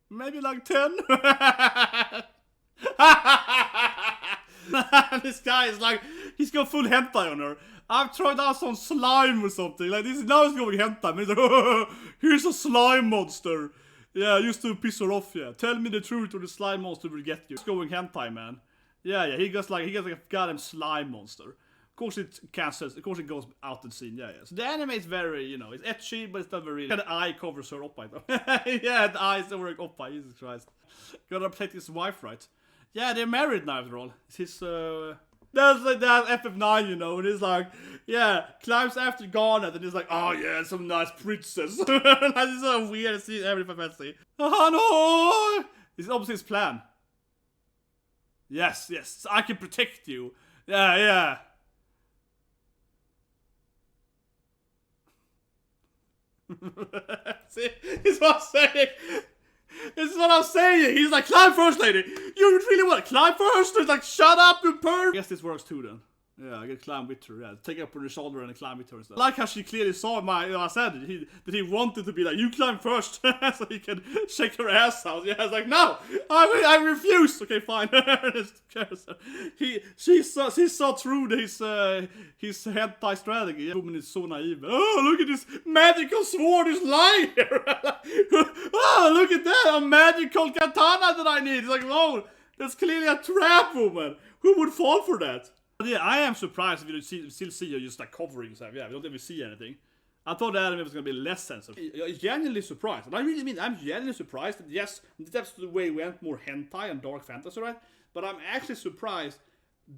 Maybe like 10. This guy is like, he's got full hentai on her. I've tried out some slime or something. Like this, now he's going hentai. And he's like, oh, here's a slime monster. Yeah, used to piss her off, yeah. Tell me the truth or the slime monster will get you. It's going hentai, man. Yeah, he gets like a goddamn slime monster. Of course it cancels, of course it goes out the scene, yeah. So the anime is very, you know, it's ecchi, but it's not very... The eye covers her up by though. Yeah, the eyes are wearing up by, Jesus Christ. Gotta protect his wife, right? Yeah, they're married now after all. It's his, That's like that FF9, you know, and he's like, yeah, climbs after Garnet, and he's like, oh yeah, some nice princess. That's so weird to see every fantasy. Oh no! It's obviously his plan. Yes, I can protect you. Yeah. See, it's what I'm saying. This is what I'm saying. He's like, climb first, lady. You really want to climb first? He's like, shut up, you perv. I guess this works too then. Yeah, I can climb with her. Yeah, take up on her shoulder and climb with her and stuff. I like how she clearly saw I said that he wanted to be like, you climb first, so he can shake her ass out. Yeah, I was like, no, I refuse. Okay, fine. She saw through his hentai strategy. The woman is so naive. Oh, look at this magical sword is lying here. Oh, look at that, a magical katana that I need. It's like, no, that's clearly a trap, woman. Who would fall for that? Yeah, I am surprised if you still see her just like covering stuff. Yeah, we don't even see anything. I thought the anime was gonna be less censored. I'm genuinely surprised. And I really mean, I'm genuinely surprised that yes, that's the way we went, more hentai and dark fantasy, right? But I'm actually surprised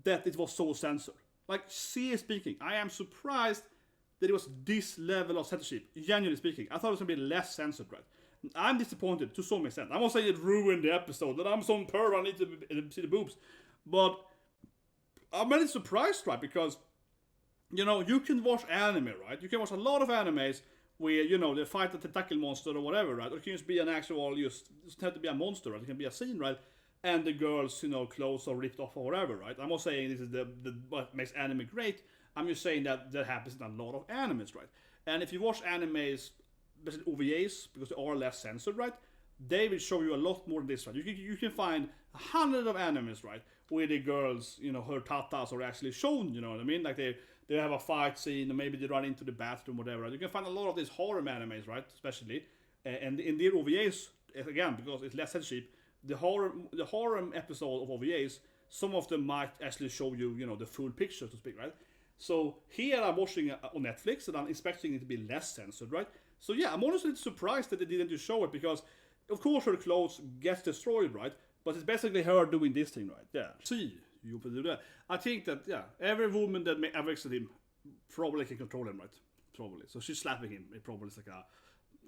that it was so censored. Like, seriously speaking, I am surprised that it was this level of censorship. Genuinely speaking, I thought it was gonna be less censored, right? I'm disappointed to some extent. I'm not saying it ruined the episode, that I'm some perv, I need to see the boobs. But I'm really surprised, right? Because, you know, you can watch anime, right? You can watch a lot of animes where, you know, they fight a tentacle monster or whatever, right? Or it can just be an actual, just have to be a monster, right? It can be a scene, right? And the girls, you know, clothes are ripped off or whatever, right? I'm not saying this is the what makes anime great. I'm just saying that happens in a lot of animes, right? And if you watch animes, especially OVAs, because they are less censored, right? They will show you a lot more of this, right? You can find 100 of animes, right? Where the girls, you know, her tatas are actually shown, you know what I mean? Like they have a fight scene, or maybe they run into the bathroom, whatever. Right? You can find a lot of these harem animes, right? Especially, and in their OVAs, again, because it's less censorship, the harem episode of OVAs, some of them might actually show you, you know, the full picture, so to speak, right? So here I'm watching on Netflix, and I'm expecting it to be less censored, right? So yeah, I'm honestly surprised that they didn't just show it, because of course her clothes gets destroyed, right? But it's basically her doing this thing, right? Yeah. See, you can do that. I think that, yeah, every woman that ever exited him probably can control him, right? Probably. So she's slapping him. It probably is like a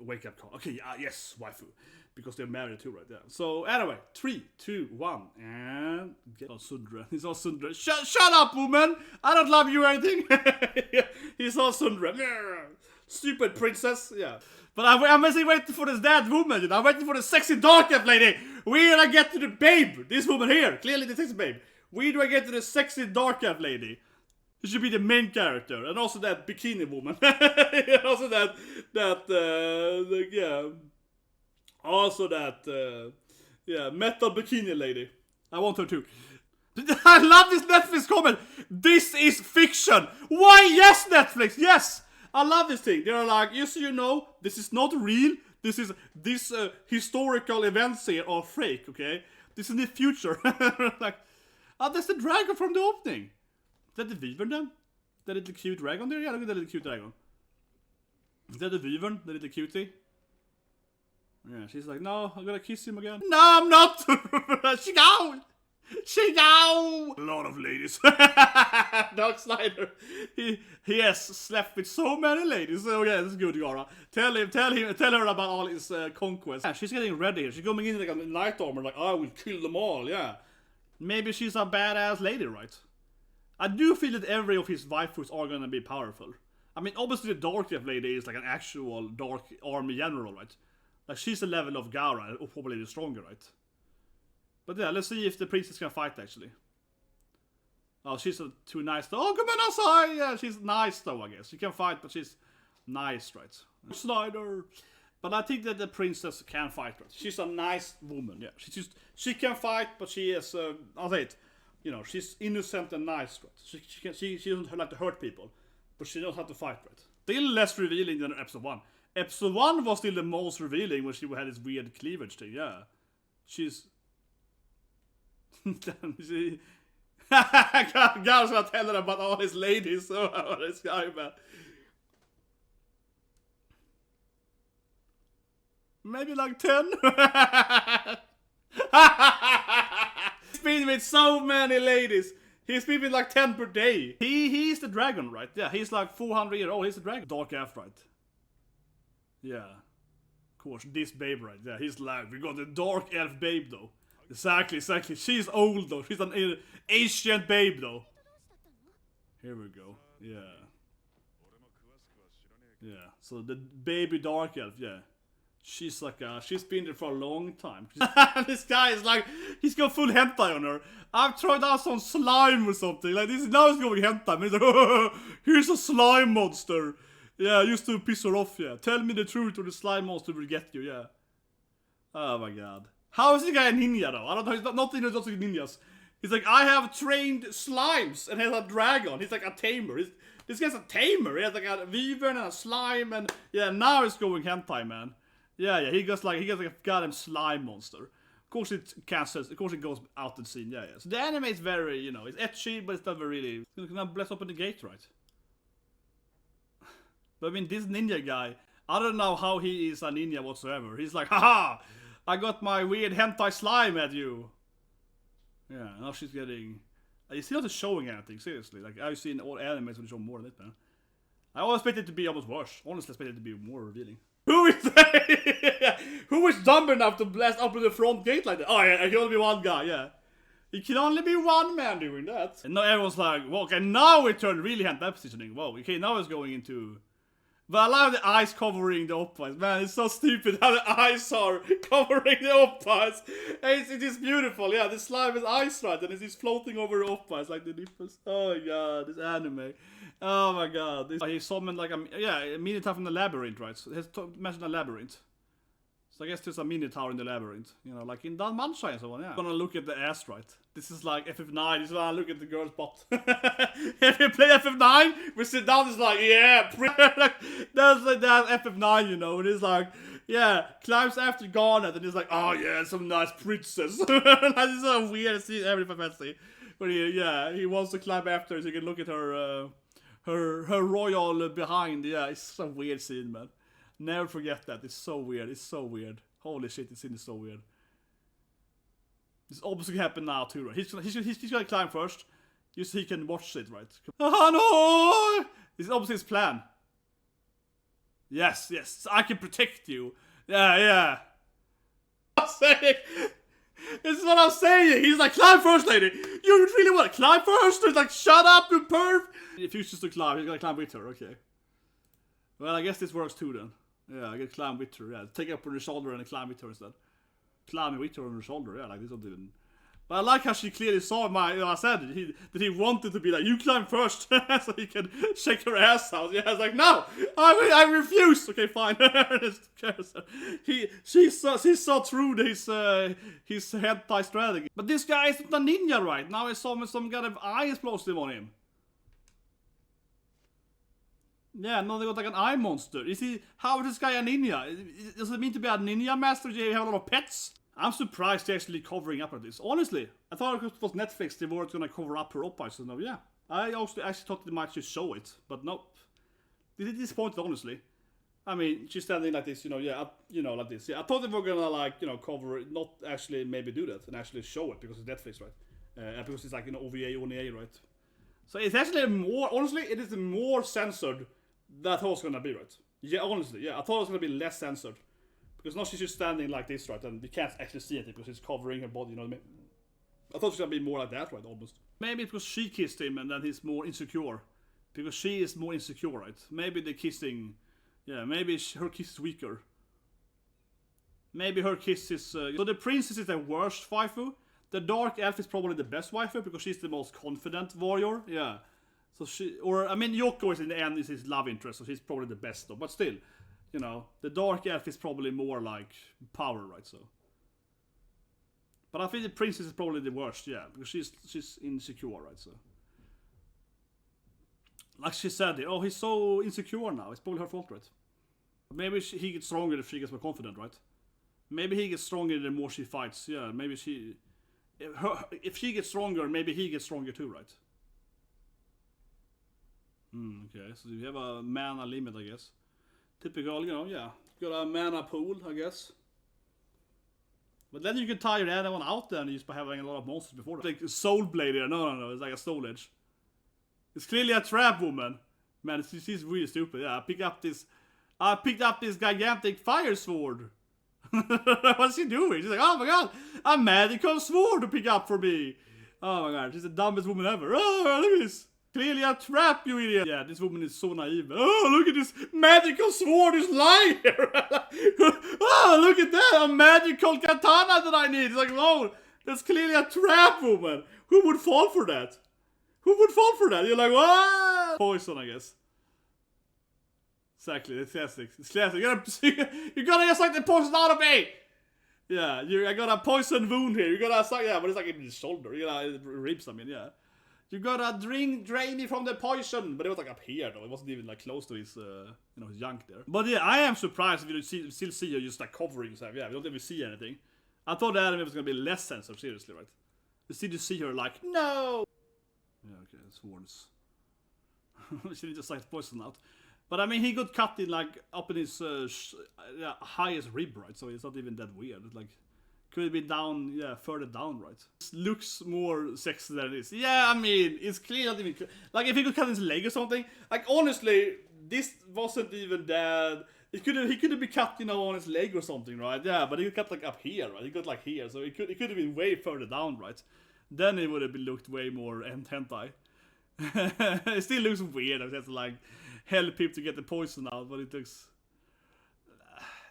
wake-up call. Okay, yes, waifu. Because they're married too, right? Yeah. So anyway, 3, 2, 1, and get on Sundra. He's all Sundra. Shut up, woman! I don't love you or anything. He's all Sundra. Stupid princess. Yeah. But I'm basically waiting for this dead woman, you know? I'm waiting for the sexy dark elf lady. Where do I get to the babe? This woman here. Clearly the sexy babe. Where do I get to the sexy dark elf lady? She should be the main character. And also that bikini woman. And also metal bikini lady. I want her too. I love this Netflix comment. This is fiction. Why yes, Netflix? Yes. I love this thing. They're like, yes, you know, this is not real. This historical events here are fake, okay? This is the future. Like, that's the dragon from the opening. Is that the wyvern then? That little cute dragon there? Yeah, look at that little cute dragon. Is that the wyvern? The little cutie? Yeah, she's like, no, I'm gonna kiss him again. No, I'm not! She go! A lot of ladies. Dark Snyder. He has slept with so many ladies. So yeah, this is good, Yara. Tell her about all his conquests. Yeah, she's getting ready here. She's coming in like a knight armor, like, I will kill them all, yeah. Maybe she's a badass lady, right? I do feel that every of his waifus are gonna be powerful. I mean, obviously the Dark Elf lady is like an actual Dark Army general, right? Like, she's a level of Gara, or probably the stronger, right? But yeah, let's see if the princess can fight, actually. Oh, she's too nice though. Oh, come on, Asai! Yeah, she's nice though, I guess. She can fight, but she's nice, right? Snyder. But I think that the princess can fight, right? She's a nice woman, yeah. She can fight, but she is, I'll say it, you know, she's innocent and nice, right? She doesn't like to hurt people, but she knows how to fight, right? Still less revealing than episode 1. Episode 1 was still the most revealing when she had this weird cleavage thing, yeah. She's... she... God's gonna tell her about all his ladies, so this guy, man. Maybe like 10? He's been with so many ladies. He's been with like 10 per day. He's the dragon, right? Yeah, he's like 400 years old. He's the dragon. Dark elf, right? Yeah. Of course, this babe, right? Yeah, he's like, we got the dark elf babe, though. Exactly. She's old, though. She's an ancient babe, though. Here we go. Yeah. Yeah, so the baby dark elf, yeah. She's like, she's been there for a long time. This guy is like, he's got full hentai on her. I've tried out some slime or something. Like, this now he's going hentai. And he's like, oh, here's a slime monster. Yeah, just to piss her off, yeah. Tell me the truth or the slime monster will get you, yeah. Oh my god. How is this guy a ninja, though? I don't know, he's not into ninjas. He's like, I have trained slimes and has a dragon. He's like a tamer. This guy's a tamer. He has like a weaver and a slime and, yeah, now he's going hentai, man. Yeah, he gets like a goddamn slime monster. Of course it cancels, of course it goes out the scene, yeah. So the anime is very, you know, it's ecchi, but it's never really... It's gonna bless open the gate, right? But I mean, this ninja guy, I don't know how he is a ninja whatsoever. He's like, haha! I got my weird hentai slime at you! Yeah, now she's getting... He's still not showing anything, seriously. Like, I've seen all animes when they show more than it, man. I always expect it to be almost worse. Honestly, I expect it to be more revealing. Who is that? Who is dumb enough to blast up the front gate like that? Oh yeah, it can only be one guy, yeah. It can only be one man doing that. And now everyone's like, well, okay, now it turned really hentai positioning. Whoa, okay, now it's going into... But I love the eyes covering the oppas. Man, it's so stupid how the eyes are covering the oppas. It is beautiful, yeah. The slime is ice, right? And it's just floating over the oppas like the nipples. Oh my god, this anime. Oh my god. He summoned like a minotaur from the labyrinth, right? So it has to mention a labyrinth. So I guess there's a minotaur in the labyrinth. You know, like in Dalmatia and so on, yeah. Gonna look at the ass, right? This is like FF9. This is when I look at the girl's butt. If you play FF9, we sit down, it's like, yeah, that's like that FF9, you know. And it's like, yeah, climbs after Garnet, and it's like, oh yeah, some nice princess. That is so weird to see every fantasy. But he wants to climb after so you can look at her, her royal behind. Yeah, it's some weird scene, man. Never forget that. It's so weird. It's so weird. Holy shit, this scene is so weird. This obviously happen now too, right? He's gonna climb first, just so he can watch it, right? Oh no! This is obviously his plan. Yes, I can protect you. Yeah. This is what I'm saying. He's like, climb first, lady. You really want to climb first? He's like, shut up, you perv. If you choose to climb, he's gonna climb with her. Okay. Well, I guess this works too then. Yeah, I get climb with her. Yeah, take up on her shoulder and climb with her instead. Climbing with her on her shoulder. Yeah, like this will do. But I like how she clearly saw I said that he wanted to be like, you climb first, so he can shake her ass out. Yeah, I was like, no, I refuse. Okay, fine. She saw through his hentai strategy. But this guy is not a ninja, right? Now I saw some kind of eye explosive on him. Yeah, no, they got like an eye monster. How is this guy a ninja? Does it mean to be a ninja master? Do you have a lot of pets? I'm surprised they're actually covering up at this. Honestly, I thought it was Netflix. They were gonna cover up her oppa. So no, yeah. I actually thought they might just show it, but nope. They did disappointed, honestly. I mean, she's standing like this, like this. Yeah, I thought they were gonna, cover it, not actually maybe do that and actually show it because it's Netflix, right? Because it's like, OVA, right? So it's actually honestly, it is more censored than I thought it was gonna be, right? Yeah, honestly, yeah, I thought it was gonna be less censored. Because now she's just standing like this, right? And you can't actually see it because it's covering her body, you know what I mean? I thought it was gonna be more like that, right? Almost. Maybe it was she kissed him and then he's more insecure. Because she is more insecure, right? Maybe the kissing... Yeah, maybe her kiss is weaker. Maybe her kiss is... So the princess is the worst waifu. The dark elf is probably the best waifu because she's the most confident warrior. Yeah. So Yoko is in the end is his love interest, so she's probably the best though. But still, you know, the dark elf is probably more like power, right? So, but I think the princess is probably the worst, yeah, because she's insecure, right? So, like she said, oh, he's so insecure now. It's probably her fault, right? Maybe he gets stronger if she gets more confident, right? Maybe he gets stronger the more she fights. Yeah, maybe if she gets stronger, maybe he gets stronger too, right? Okay, so you have a mana limit, I guess. Typical, you know, yeah. Got a mana pool, I guess. But then you can tire anyone out there and just by having a lot of monsters before that. Like a soul blade here. No, it's like a soul edge. It's clearly a trap, woman. Man, she's really stupid. Yeah, I picked up this gigantic fire sword. What's she doing? She's like, oh my god, a magical sword to pick up for me. Oh my god, she's the dumbest woman ever. Oh, look at this. Clearly a trap, you idiot. Yeah, this woman is so naive. Oh, look at this magical sword is lying here. Oh, look at that, a magical katana that I need. It's like, oh, that's clearly a trap, woman. Who would fall for that? Who would fall for that? You're like, what? Poison, I guess. Exactly, it's classic. It's classic. You gotta just suck the poison out of me! Yeah, I got a poison wound here. You gotta suck, yeah, but it's like in his shoulder. You gotta ribs, I mean, yeah. You gotta drain me from the poison. But it was like up here, though. It wasn't even like close to his, his junk there. But yeah, I am surprised if you still see her just like covering yourself. Yeah, we don't even see anything. I thought the anime was gonna be less censored, seriously, right? You still see her like, no! Yeah, okay, swords. She didn't just like poison out. But I mean, he got cut in like up in his highest rib, right? So it's not even that weird. It's like could it be down, yeah, further down, right? It looks more sexy than it is. Yeah, I mean, it's clear not even like if he could cut his leg or something. Like honestly, this wasn't even that. He could have been cut, you know, on his leg or something, right? Yeah, but he got like up here, right? He got like here, so it could have been way further down, right? Then it would have looked way more hentai. It still looks weird. I have to like help him to get the poison out, but it looks.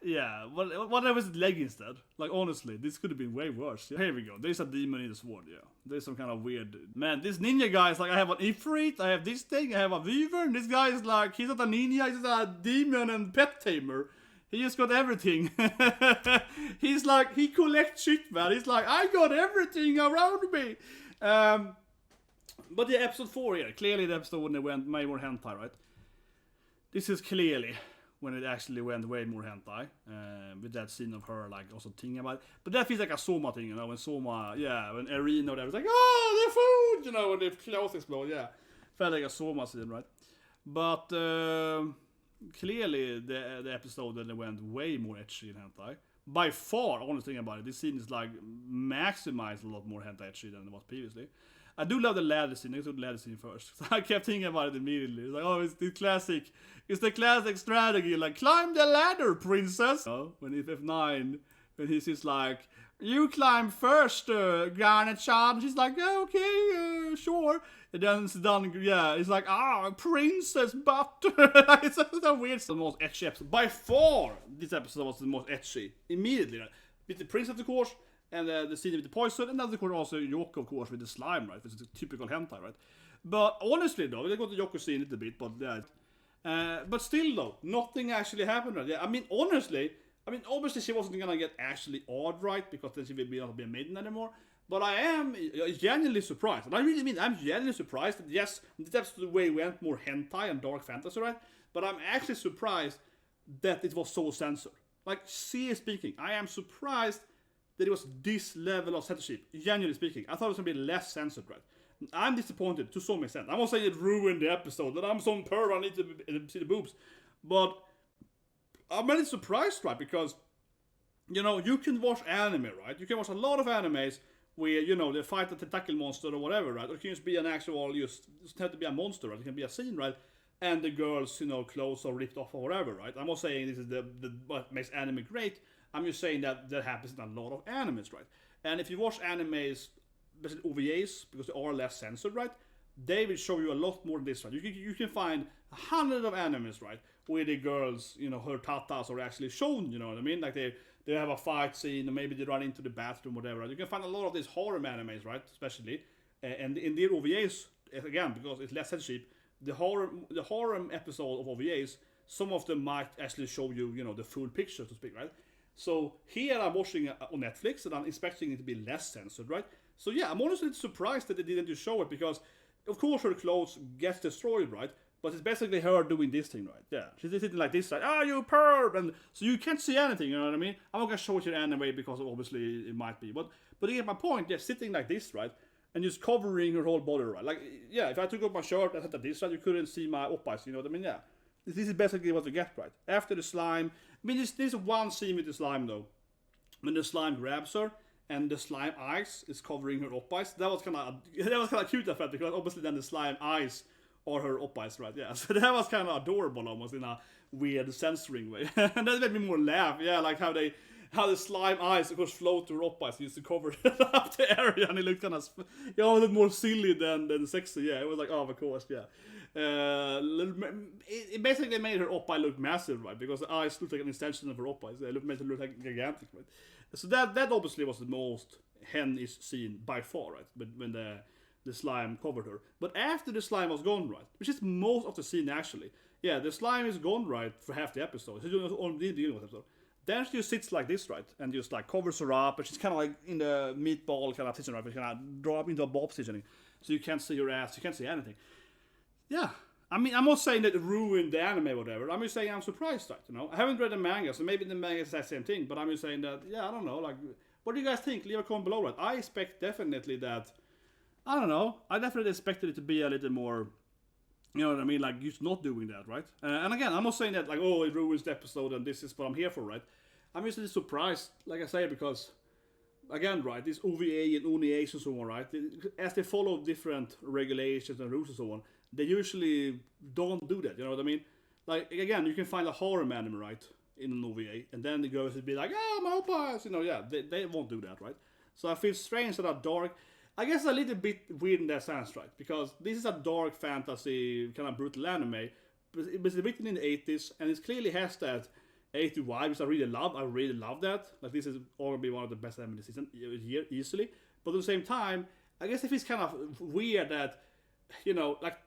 Yeah, whatever his leg instead. Like honestly, this could have been way worse. Yeah. Here we go. There's a demon in the sword. Yeah, there's some kind of weird. Man, this ninja guy is like, I have an ifrit, I have this thing, I have a weaver. And this guy is like, he's not a ninja, he's a demon and pet tamer. He just got everything. He's like, he collects shit, man. He's like, I got everything around me. But yeah, episode 4 here. Clearly the episode when they went way more hentai, right? This is clearly when it actually went way more hentai. With that scene of her like also thinking about it. But that feels like a Soma thing, you know, when Soma, yeah, when Erin or whatever, it's like, oh, the food, you know, when the clothes explode, yeah. Felt like a Soma scene, right? But clearly the episode that went way more ecchi in hentai. By far, honestly thing about it, this scene is like maximized a lot more hentai ecchi than it was previously. I do love the ladder scene. Let's do the ladder scene first. So I kept thinking about it immediately. It's like, oh, it's the classic strategy. Like, climb the ladder, princess. You know, when he's F9, when he's just like, you climb first, Garnet-chan. She's like, yeah, okay, sure. And then it's done, yeah, it's like, princess butt. It's so weird. It's the most ecchi episode. By far, this episode was the most ecchi. Immediately, right? With the princess, of course. And the scene with the poison, and then of course also Yoko, of course, with the slime, right? Which is a typical hentai, right? But honestly, though, we got the Yoko scene a little bit, but yeah. But still, though, nothing actually happened, right? Yeah, I mean, honestly, obviously she wasn't gonna get actually odd right, because then she would not be a maiden anymore. But I am genuinely surprised, and I really mean, I'm genuinely surprised that yes, that's the way we went more hentai and dark fantasy, right? But I'm actually surprised that it was so censored. Like, seriously speaking, I am surprised that it was this level of censorship, genuinely speaking. I thought it was going to be less censored, right? I'm disappointed to some extent. I'm not saying it ruined the episode, that I'm some perv, I need to see the boobs. But I'm really surprised, right? Because, you know, you can watch anime, right? You can watch a lot of animes where, you know, they fight a tentacle monster or whatever, right? Or it can just be an actual, just have to be a monster, right? It can be a scene, right? And the girls, you know, clothes are ripped off or whatever, right? I'm not saying this is what makes anime great. I'm just saying that happens in a lot of animes, right? And if you watch animes, especially OVAs, because they are less censored, right? They will show you a lot more of this, right? You can find hundreds of animes, right? Where the girls, you know, her tatas are actually shown, you know what I mean? Like they have a fight scene, or maybe they run into the bathroom, whatever. Right? You can find a lot of these harem animes, right? Especially. And in their OVAs, again, because it's less censorship, the harem episode of OVAs, some of them might actually show you, you know, the full picture, to speak, right? So here I'm watching it on Netflix, and I'm expecting it to be less censored, right? So yeah, I'm honestly surprised that they didn't just show it, because of course her clothes gets destroyed, right? But it's basically her doing this thing, right? Yeah, she's sitting like this, like, oh, you perv, and so you can't see anything, you know what I mean? I'm not gonna show it to you anyway, because obviously it might be, but you get my point. Yeah, sitting like this, right? And just covering her whole body, right? Like, yeah, if I took off my shirt and had like this, right, you couldn't see my oppas, you know what I mean? Yeah. This is basically what you get, right? After the slime, I mean, there's one scene with the slime, though. When the slime grabs her, and the slime eyes is covering her oppas. That was kind of cute, I felt, because obviously then the slime eyes are her oppas, right? Yeah, so that was kind of adorable, almost, in a weird censoring way. And that made me more laugh, yeah, like how the slime eyes, of course, float to her oppas, used to cover up the area, and it looked kind of, you know, a little more silly than sexy, yeah. It was like, oh, of course, yeah. It basically made her oppa look massive, right? Because the eyes looked like an extension of her oppa. It made her look like gigantic, right? So that obviously was the most hen-ish scene by far, right? But when the slime covered her. But after the slime was gone, right? Which is most of the scene, actually. Yeah, the slime is gone, right, for half the episode. She's only the beginning of the episode. Then she just sits like this, right? And just like covers her up, and she's kind of like in the meatball kind of position, right? But she kind of draw up into a ball positioning. So you can't see her ass, you can't see anything. Yeah, I mean, I'm not saying that it ruined the anime or whatever. I'm just saying I'm surprised, right? You know, I haven't read the manga, so maybe the manga is the same thing. But I'm just saying that, yeah, I don't know. Like, what do you guys think? Leave a comment below, right? I expect definitely that. I don't know. I definitely expected it to be a little more. You know what I mean? Like, just not doing that, right? And again, I'm not saying that like, oh, it ruins the episode and this is what I'm here for, right? I'm just surprised, like I say, because. Again, right, this OVA and ONIAs and so on, right? As they follow different regulations and rules and so on, they usually don't do that, you know what I mean? Like, again, you can find a harem anime, right, in an OVA, and then the girls would be like, oh, my oppas, you know, yeah, they won't do that, right? So I feel strange that are dark. I guess a little bit weird in that sense, right? Because this is a dark fantasy, kind of brutal anime, but it's written in the 80s, and it clearly has that 80 vibe, which I really love that. Like, this is all gonna be one of the best anime this season here, easily. But at the same time, I guess it feels kind of weird that, you know, like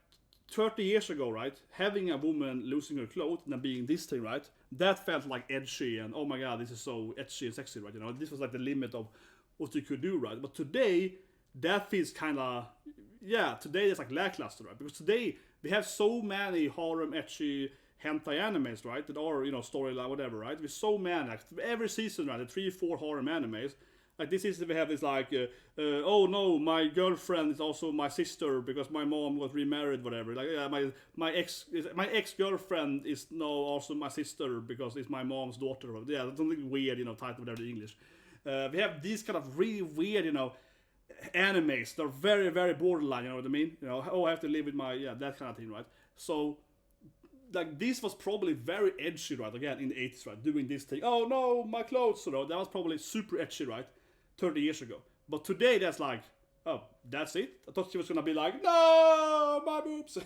30 years ago, right, having a woman losing her clothes and then being this thing, right, that felt like edgy and, oh my god, this is so edgy and sexy, right, you know, this was like the limit of what you could do, right? But today, that feels kind of, yeah, today it's like lackluster, right? Because today, we have so many harem, edgy, hentai animes, right? That are, you know, storyline, whatever, right? With so many, like, every season, right? The 3-4 harem animes. Like, this season we have this, like, oh no, my girlfriend is also my sister because my mom got remarried, whatever. Like, yeah, my ex-girlfriend is now also my sister because it's my mom's daughter. Yeah, that's something weird, you know, title, whatever in English. We have these kind of really weird, you know, animes. They're very, very borderline, you know what I mean? You know, oh, I have to live with my, yeah, that kind of thing, right? So, like, this was probably very edgy, right? Again, in the 80s, right? Doing this thing. Oh no, my clothes, you know, that was probably super edgy, right? 30 years ago. But today, that's like, oh, that's it? I thought she was gonna be like, no, my boobs.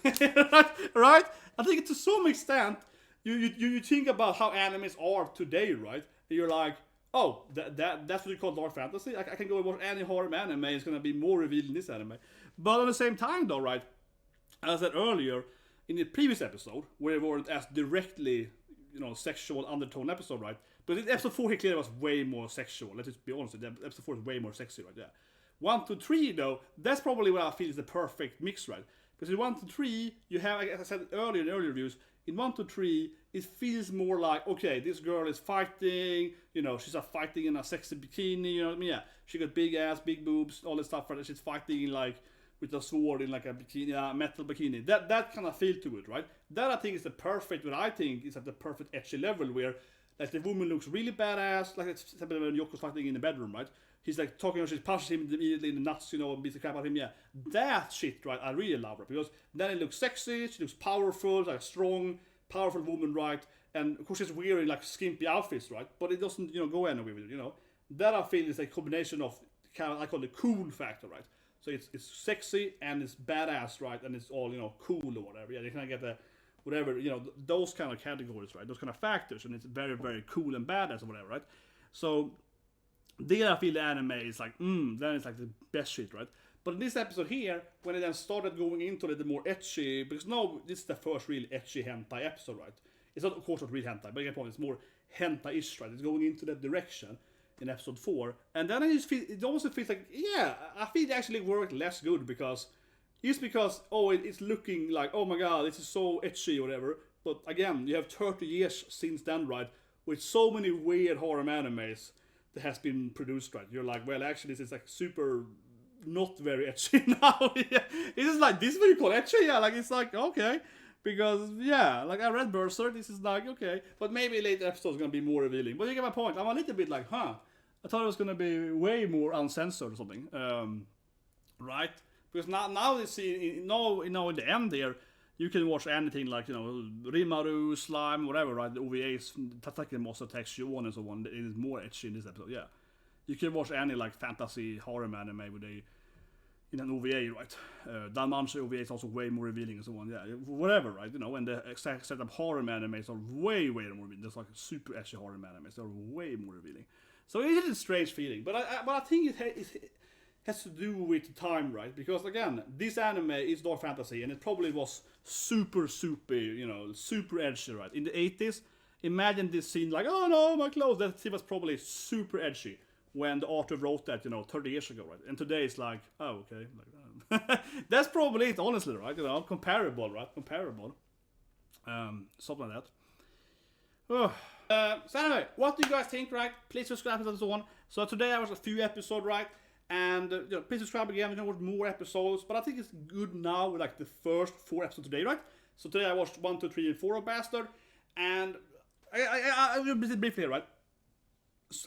Right? I think to some extent, you think about how animes are today, right? And you're like, oh, that's what you call dark fantasy? I can go and watch any horror anime, it's gonna be more revealed in this anime. But at the same time, though, right? As I said earlier, in the previous episode, where it weren't as directly, you know, sexual undertone episode, right? But in episode 4 here clearly was way more sexual. Let's just be honest, episode 4 is way more sexy, right? Yeah. 1 to 3, though, that's probably what I feel is the perfect mix, right? Because in 1 to 3, you have, as I said earlier in earlier reviews, in 1 to 3, it feels more like, okay, this girl is fighting, you know, she's fighting in a sexy bikini, you know what I mean? Yeah, she got big ass, big boobs, all this stuff, right? She's fighting in, like, with a sword in like a bikini, metal bikini. That kind of feel to it, right? That I think is the perfect, what I think is at the perfect edgy level where like the woman looks really badass, like it's when Yoko's fighting in the bedroom, right? He's like talking, she punches him immediately in the nuts, you know, and beats the crap out of him, yeah. That shit, right, I really love her because then it looks sexy, she looks powerful, like a strong, powerful woman, right? And of course she's wearing like skimpy outfits, right? But it doesn't, you know, go anywhere with it, you know? That I feel is a combination of kind of, I call it the cool factor, right? So it's sexy and it's badass, right? And it's all, you know, cool or whatever. Yeah, you kind of get the, whatever, you know, those kind of categories, right? Those kind of factors. And it's very, very cool and badass or whatever, right? So, there I feel the anime is like, then it's like the best shit, right? But in this episode here, when it then started going into the more ecchi, because now this is the first really ecchi hentai episode, right? It's not, of course, not real hentai, but you get the point. It's more hentai-ish, right? It's going into that direction in episode 4, and then it also feels like, yeah, I feel it actually worked less good because it's looking like, oh my god, this is so ecchi or whatever. But again, you have 30 years since then, right? With so many weird harem animes that has been produced, right? You're like, well, actually, this is like super not very ecchi now. Yeah. It's just like, this is what you call ecchi? Yeah, like, it's like, okay. Because, yeah, like, I read Berserk, this is like, okay. But maybe later episodes are gonna be more revealing. But you get my point. I'm a little bit like, I thought it was gonna be way more uncensored or something. Right? Because now they see, in the end there, you can watch anything like, Rimaru, Slime, whatever, right? The OVAs, Tataki Monster Attacks Shion and so on. It is more ecchi in this episode, yeah. You can watch any like fantasy harem anime with in an OVA, right? Dalmanche OVA is also way more revealing and so on, yeah. Whatever, right? And the exact set of harem animes are way more revealing. There's like super ecchi harem animes. They're way more revealing. So it is a strange feeling, but I think it has to do with time, right? Because again, this anime is dark fantasy, and it probably was super edgy, right? In the 80s, imagine this scene like, oh no, my clothes. That scene was probably super edgy when the author wrote that, 30 years ago, right? And today it's like, oh, okay. Like, that's probably it, honestly, right? Comparable, right? Comparable. Something like that. Oh. So anyway, what do you guys think, right? Please subscribe and so on. So today I watched a few episodes, right? And please subscribe again. We can watch more episodes, but I think it's good now with like the first 4 episodes today, right? So today I watched 1, 2, 3, and 4 of Bastard, and I will visit briefly here, right?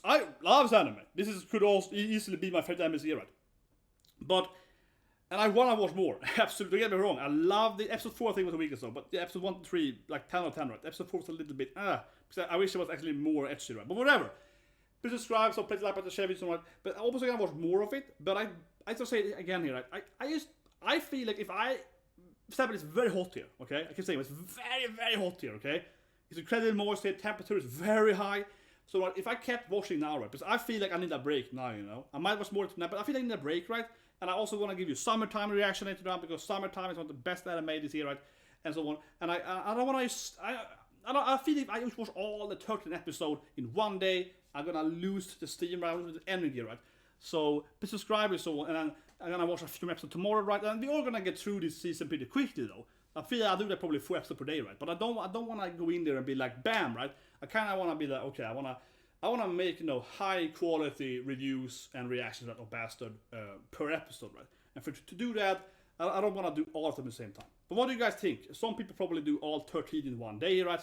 I love this anime. This could also easily be my favorite anime this year, right? And I want to watch more. Absolutely, don't get me wrong. I love the episode 4. I think was a week or so, but the episode 1 to 3, like 10 out of 10, right? Episode 4 was a little bit because I wish it was actually more ecchi, right? But whatever. Please subscribe, so please like, button, share, video, right? But I'm also gonna watch more of it. But I just say it again here, right? I feel like if it's very hot here, okay? I keep saying it's very, very hot here, okay? It's incredibly moist here, temperature is very high. So if I kept watching now, right? Because I feel like I need a break now, I might watch more tonight, but I feel like I need a break, right? And I also want to give you summertime reaction later on, because summertime is one of the best anime this year, right? And so on. And I don't want to. I feel if I just watch all the 13 episodes in one day, I'm gonna lose the steam, right? Lose the energy, right? So please subscribe and so on. And then I'm gonna watch a few episodes tomorrow, right? And we're all gonna get through this season pretty quickly, though. I feel I'll do that probably 4 episodes per day, right? But I don't want to go in there and be like, bam, right? I kind of want to be like, okay, I want to make high quality reviews and reactions of Bastard per episode, right? And to do that, I don't want to do all of them at the same time. But what do you guys think? Some people probably do all 13 in one day, right?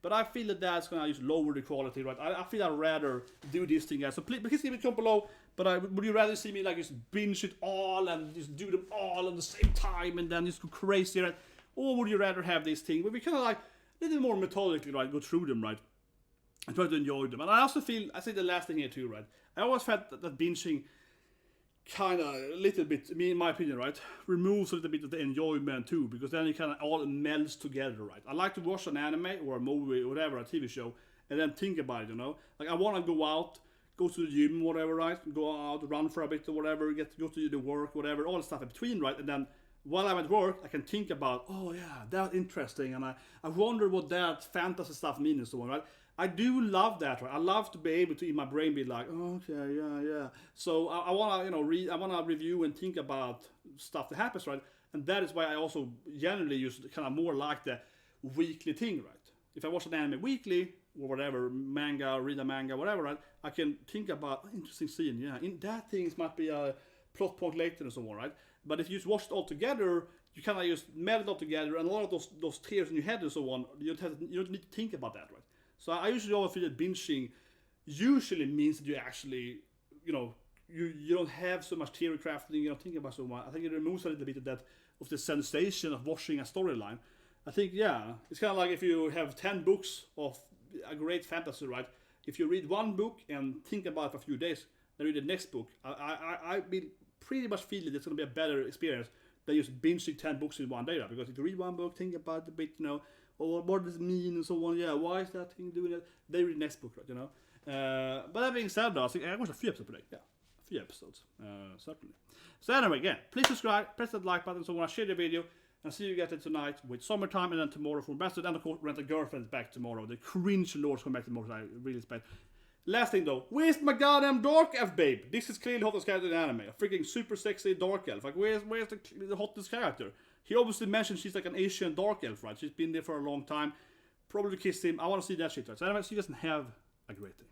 But I feel that that's gonna just lower the quality, right? I feel I'd rather do this thing, guys. So please leave a comment below. But would you rather see me like just binge it all and just do them all at the same time and then just go crazy, right? Or would you rather have this thing where we kind of like a little more methodically, right? Go through them, right? And try to enjoy them. And I also feel, I say the last thing here too, right? I always felt that binging kind of a little bit, in my opinion, right, removes a little bit of the enjoyment too, because then it kind of all melds together, right? I like to watch an anime or a movie or whatever, a TV show, and then think about it, Like I want to go out, go to the gym, whatever, right? Go out, run for a bit or whatever, go to the work, whatever, all the stuff in between, right? And then while I'm at work, I can think about, oh yeah, that's interesting, and I wonder what that fantasy stuff means and so on, right? I do love that, right? I love to be able to in my brain be like, oh, okay, yeah. So I want to, read, I want to review and think about stuff that happens, right? And that is why I also generally use kind of more like the weekly thing, right? If I watch an anime weekly or whatever, manga, read a manga, whatever, right? I can think about interesting scene, yeah. In that things might be a plot point later and so on, right? But if you just watch it all together, you kind of just meld it all together, and a lot of those tears in your head and so on, you don't need to think about that, right? So I usually always feel that binging usually means that you actually, you don't have so much theory crafting, you don't think about so much. I think it removes a little bit of the sensation of watching a storyline. I think, yeah, it's kind of like if you have 10 books of a great fantasy, right? If you read one book and think about it for a few days, then read the next book, I pretty much feel that it's going to be a better experience than just binging 10 books in one day, right? Because if you read one book, think about it a bit, or what does it mean and so on, yeah, why is that thing doing it? They read the next book, right, But that being said, though, I think I watched a few episodes per day, yeah. A few episodes, certainly. So anyway, again, please subscribe, press that like button so when I share the video, And see you get it tonight with Summertime, and then tomorrow for Bastard, and of course Rent a Girlfriend back tomorrow. The cringe lords come back tomorrow, I really expect. Last thing though, where's my goddamn Dark Elf babe? This is clearly the hottest character in the anime. A freaking super sexy Dark Elf. Like, where's the hottest character? He obviously mentioned she's like an Asian Dark Elf, right? She's been there for a long time. Probably kissed him. I want to see that shit, right? So anyway, she doesn't have a great day.